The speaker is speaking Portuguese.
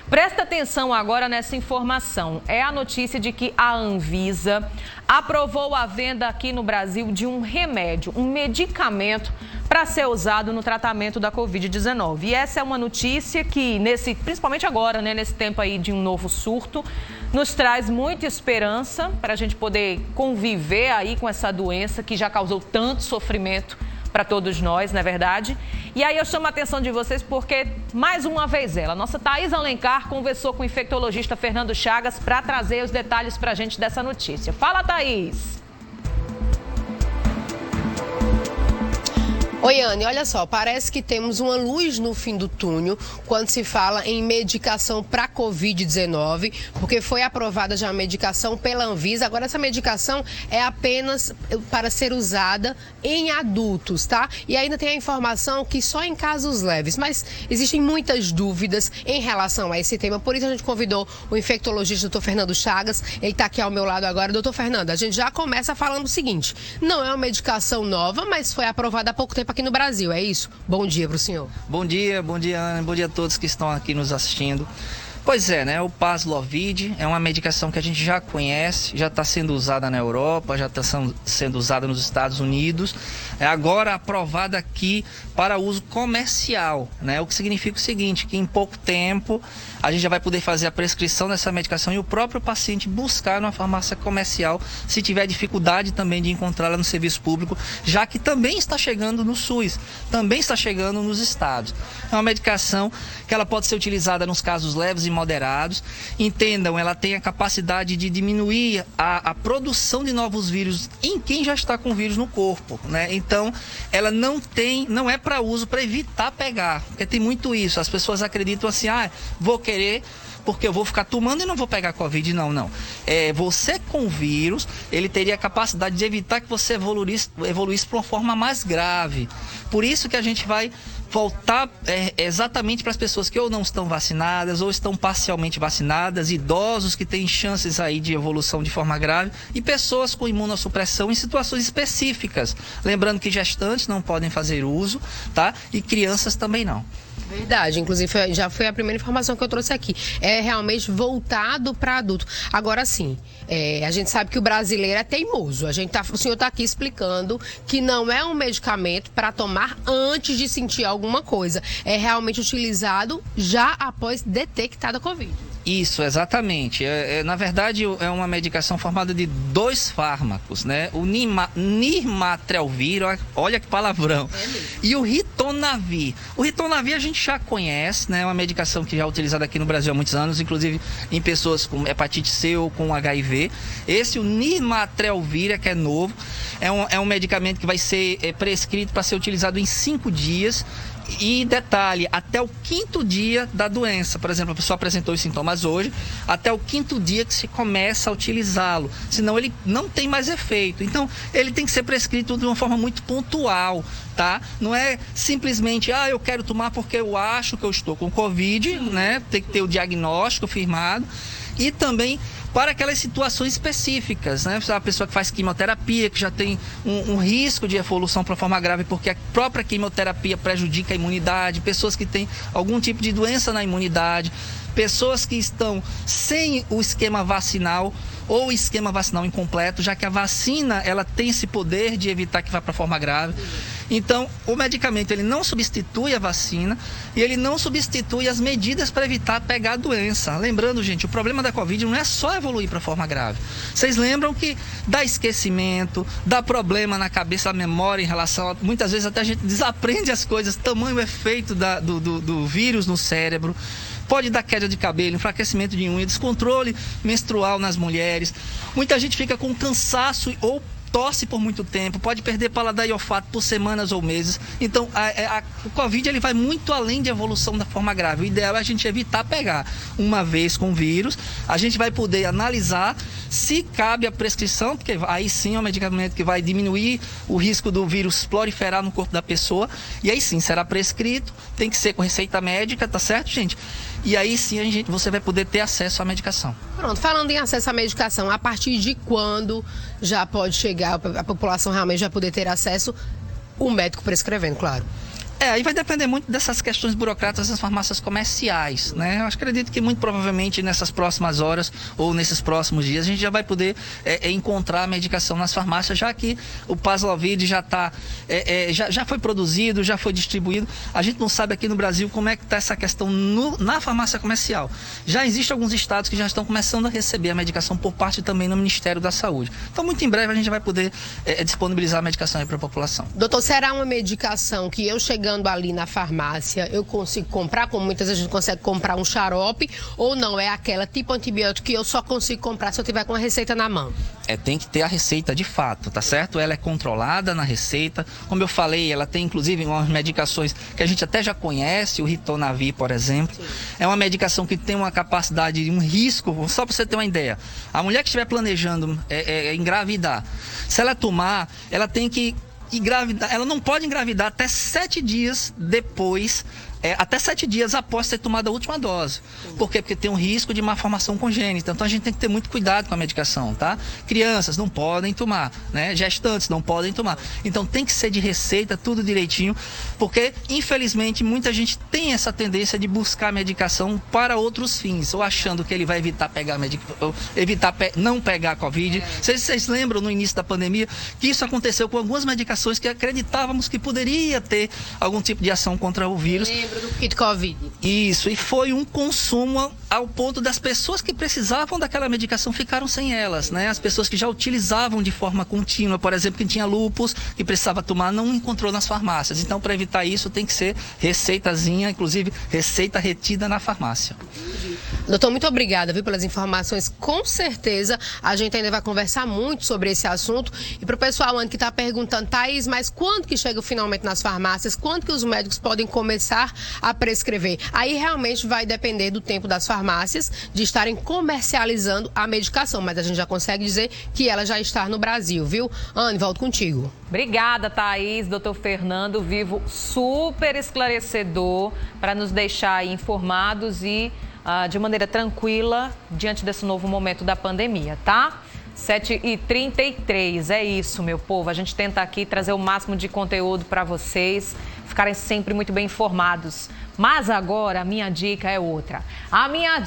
Presta atenção agora nessa informação. É a notícia de que a Anvisa aprovou a venda aqui no Brasil de um remédio, um medicamento para ser usado no tratamento da Covid-19. E essa é uma notícia que, principalmente agora, nesse tempo aí de um novo surto, nos traz muita esperança para a gente poder conviver aí com essa doença que já causou tanto sofrimento para todos nós, não é verdade? E aí eu chamo a atenção de vocês porque, mais uma vez nossa Thaís Alencar conversou com o infectologista Fernando Chagas para trazer os detalhes para a gente dessa notícia. Fala, Thaís! Oi, Anne, olha só, parece que temos uma luz no fim do túnel quando se fala em medicação para Covid-19, porque foi aprovada já a medicação pela Anvisa. Agora, essa medicação é apenas para ser usada em adultos, tá? E ainda tem a informação que só em casos leves, mas existem muitas dúvidas em relação a esse tema. Por isso a gente convidou o infectologista Dr. Fernando Chagas, ele está aqui ao meu lado agora. Doutor Fernando, a gente já começa falando o seguinte, não é uma medicação nova, mas foi aprovada há pouco tempo aqui no Brasil, é isso? Bom dia para o senhor. Bom dia, Ana, bom dia a todos que estão aqui nos assistindo. Pois é, né? O Paxlovid é uma medicação que a gente já conhece, já está sendo usada na Europa, já está sendo usada nos Estados Unidos, é agora aprovada aqui para uso comercial, né? O que significa o seguinte, que em pouco tempo a gente já vai poder fazer a prescrição dessa medicação e o próprio paciente buscar numa farmácia comercial, se tiver dificuldade também de encontrá-la no serviço público, já que também está chegando no SUS, também está chegando nos estados. É uma medicação que ela pode ser utilizada nos casos leves e moderados. Entendam, ela tem a capacidade de diminuir a produção de novos vírus em quem já está com vírus no corpo, né? Então, ela não é para uso para evitar pegar, porque tem muito isso. As pessoas acreditam assim, vou querer porque eu vou ficar tomando e não vou pegar Covid. Não. Você com vírus, ele teria a capacidade de evitar que você evoluísse para uma forma mais grave. Por isso que a gente vai voltar exatamente para as pessoas que ou não estão vacinadas ou estão parcialmente vacinadas, idosos que têm chances aí de evolução de forma grave e pessoas com imunossupressão em situações específicas. Lembrando que gestantes não podem fazer uso, tá? E crianças também não. Verdade, inclusive já foi a primeira informação que eu trouxe aqui. É realmente voltado para adulto. Agora sim, a gente sabe que o brasileiro é teimoso. O senhor está aqui explicando que não é um medicamento para tomar antes de sentir alguma coisa. É realmente utilizado já após detectada a Covid. Isso, exatamente. Na verdade, é uma medicação formada de 2 fármacos, né? O nirmatrelvir, olha que palavrão, e o ritonavir. O ritonavir a gente já conhece, né? É uma medicação que já é utilizada aqui no Brasil há muitos anos, inclusive em pessoas com hepatite C ou com HIV. O nirmatrelvir, que é novo, é um medicamento que vai ser prescrito para ser utilizado em 5 dias. E detalhe, até o 5º dia da doença. Por exemplo, a pessoa apresentou os sintomas hoje, até o 5º dia que se começa a utilizá-lo, senão ele não tem mais efeito. Então, ele tem que ser prescrito de uma forma muito pontual, tá? Não é simplesmente, eu quero tomar porque eu acho que eu estou com Covid, né? Tem que ter o diagnóstico firmado. E também para aquelas situações específicas, né? A pessoa que faz quimioterapia, que já tem um risco de evolução para forma grave, porque a própria quimioterapia prejudica a imunidade, pessoas que têm algum tipo de doença na imunidade, pessoas que estão sem o esquema vacinal ou o esquema vacinal incompleto, já que a vacina ela tem esse poder de evitar que vá para forma grave. Então, o medicamento ele não substitui a vacina e ele não substitui as medidas para evitar pegar a doença. Lembrando, gente, o problema da Covid não é só evoluir para forma grave. Vocês lembram que dá esquecimento, dá problema na cabeça, a memória em relação a... Muitas vezes até a gente desaprende as coisas, tamanho efeito do vírus no cérebro. Pode dar queda de cabelo, enfraquecimento de unha, descontrole menstrual nas mulheres. Muita gente fica com cansaço ou tosse por muito tempo, pode perder paladar e olfato por semanas ou meses. Então, o Covid ele vai muito além de evolução da forma grave. O ideal é a gente evitar pegar. Uma vez com o vírus, a gente vai poder analisar se cabe a prescrição, porque aí sim é um medicamento que vai diminuir o risco do vírus proliferar no corpo da pessoa. E aí sim, será prescrito, tem que ser com receita médica, tá certo, gente? E aí sim você vai poder ter acesso à medicação. Pronto, falando em acesso à medicação, a partir de quando já pode chegar, a população realmente já poder ter acesso, o médico prescrevendo, claro? Aí vai depender muito dessas questões burocráticas das farmácias comerciais, né? Eu acredito que muito provavelmente nessas próximas horas ou nesses próximos dias a gente já vai poder encontrar a medicação nas farmácias, já que o Paxlovid já foi produzido, já foi distribuído. A gente não sabe aqui no Brasil como é que está essa questão na farmácia comercial. Já existem alguns estados que já estão começando a receber a medicação por parte também do Ministério da Saúde. Então, muito em breve a gente vai poder disponibilizar a medicação aí para a população. Doutor, será uma medicação que eu chegando ali na farmácia, eu consigo comprar, como muitas vezes a gente consegue comprar um xarope, ou não, é aquela tipo antibiótico que eu só consigo comprar se eu tiver com a receita na mão? Tem que ter a receita de fato, tá certo? Ela é controlada na receita, como eu falei, ela tem inclusive umas medicações que a gente até já conhece, o Ritonavir, por exemplo. Sim. É uma medicação que tem uma capacidade, um risco, só para você ter uma ideia. A mulher que estiver planejando engravidar, se ela tomar, ela tem que engravidar, ela não pode engravidar até 7 dias depois, até 7 dias após ter tomado a última dose. Por quê? Porque tem um risco de malformação congênita. Então a gente tem que ter muito cuidado com a medicação, tá? Crianças não podem tomar, né? Gestantes não podem tomar. Então tem que ser de receita, tudo direitinho, porque infelizmente muita gente tem essa tendência de buscar a medicação para outros fins, ou achando que ele vai evitar pegar não pegar a Covid. Vocês lembram no início da pandemia que isso aconteceu com algumas medicações que acreditávamos que poderia ter algum tipo de ação contra o vírus. Do kit Covid. Isso, e foi um consumo ao ponto das pessoas que precisavam daquela medicação ficaram sem elas, né? As pessoas que já utilizavam de forma contínua, por exemplo, quem tinha lúpus, que precisava tomar, não encontrou nas farmácias. Então, para evitar isso, tem que ser receitazinha, inclusive receita retida na farmácia. Doutor, muito obrigada, viu, pelas informações. Com certeza a gente ainda vai conversar muito sobre esse assunto. E para o pessoal que está perguntando, Thaís, mas quando que chega finalmente nas farmácias? Quando que os médicos podem começar a prescrever? Aí realmente vai depender do tempo das farmácias de estarem comercializando a medicação. Mas a gente já consegue dizer que ela já está no Brasil, viu? Anne, volto contigo. Obrigada, Thaís. Doutor Fernando Vivo, super esclarecedor para nos deixar aí informados e de maneira tranquila diante desse novo momento da pandemia, tá? 7h33, é isso, meu povo. A gente tenta aqui trazer o máximo de conteúdo para vocês ficarem sempre muito bem informados. Mas agora a minha dica é outra. A minha